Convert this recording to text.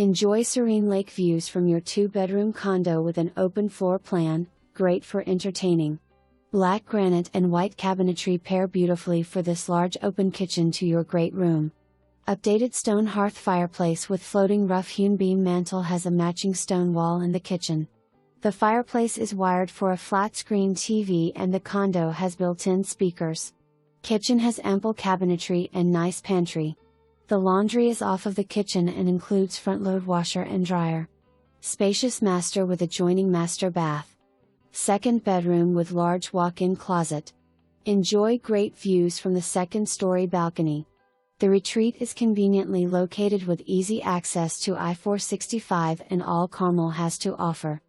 Enjoy serene lake views from your 2-bedroom condo with an open floor plan, great for entertaining. Black granite and white cabinetry pair beautifully for this large open kitchen to your great room. Updated stone hearth fireplace with floating rough-hewn beam mantle has a matching stone wall in the kitchen. The fireplace is wired for a flat-screen TV and the condo has built-in speakers. Kitchen has ample cabinetry and nice pantry. The laundry is off of the kitchen and includes front-load washer and dryer. Spacious master with adjoining master bath. 2nd bedroom with large walk-in closet. Enjoy great views from the 2nd-story balcony. The retreat is conveniently located with easy access to I-465 and all Carmel has to offer.